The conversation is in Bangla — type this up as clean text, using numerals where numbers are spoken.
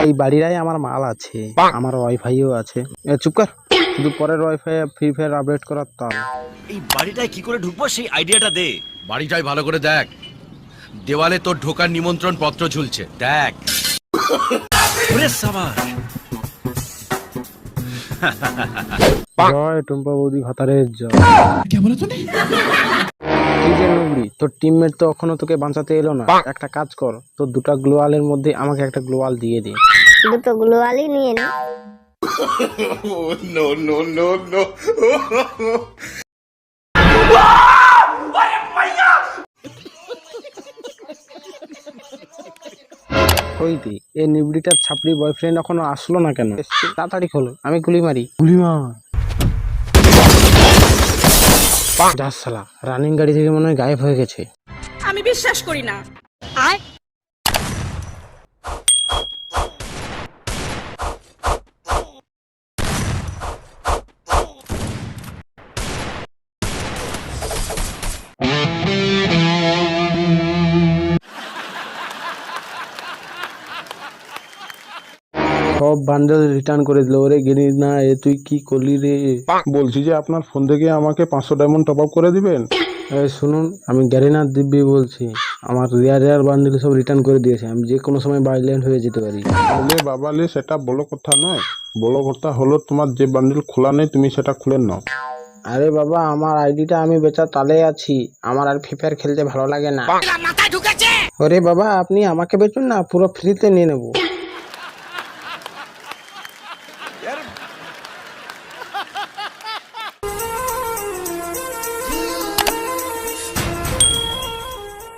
এই বাড়িটাই আমার মাল আছে, আমার ওয়াইফাইও আছে। চুপ কর, শুধু পরের ওয়াইফাই ফ্রি ফায়ার আপডেট করার তাল। এই বাড়িটায় কি করে ঢুকবো সেই আইডিয়াটা দে। বাড়িটাই ভালো করে দেখ, দেওয়ালে তোর ঢোকার নিমন্ত্রণ পত্র ঝুলছে, দেখ। ওরে সাবাস। জয় টুম্পা বৌদি ভাতারের জয়। এই যে নুবড়ি, তোর টিমমেট তো এখনো তোকে বাঁচাতে এলো না। একটা কাজ কর, তোর দুটা গ্লোয়ালের মধ্যে আমাকে একটা গ্লোয়াল দিয়ে দে। দুটো গ্লোয়ালই নিয়ে নে। হইতে এই নিবড়িটার ছাপড়ি বয়ফ্রেন্ড এখনো আসলো না কেন? তাড়াতাড়ি খোলো, আমি গুলি মারি। গুলি মার। যা শালা, রানিং গাড়ি থেকে মনে হয় গায়েব হয়ে গেছে। আমি বিশ্বাস করি না। সব বান্ডেল রিটার্ন করে দিল। ওরে গেলি না, এ তুই কি করলি রে? বলছি যে আপনার ফোন থেকে আমাকে 500 ডায়মন্ড টপ আপ করে দিবেন। এই শুনুন, আমি গ্যারিনার দিব্যি বলছি, আমার রেয়ার বান্ডেল সব রিটার্ন করে দিয়েছে। আমি যে কোনো সময় বাইল্যান্ড হয়ে যেতে পারি। বলে বাবালে, সেটা বড় কথা নয়। বড় কথা হলো তোমার যে বান্ডেল খোলা নেই তুমি সেটা খুলে নাও। আরে বাবা, আমার আইডিটা আমি বেচা তালে আছি, আমার আর ফ্রি ফায়ার খেলতে ভালো লাগে না। ওরে বাবা, আপনি আমাকে বেচুন না, পুরো ফ্রিতে নিয়ে নেবো।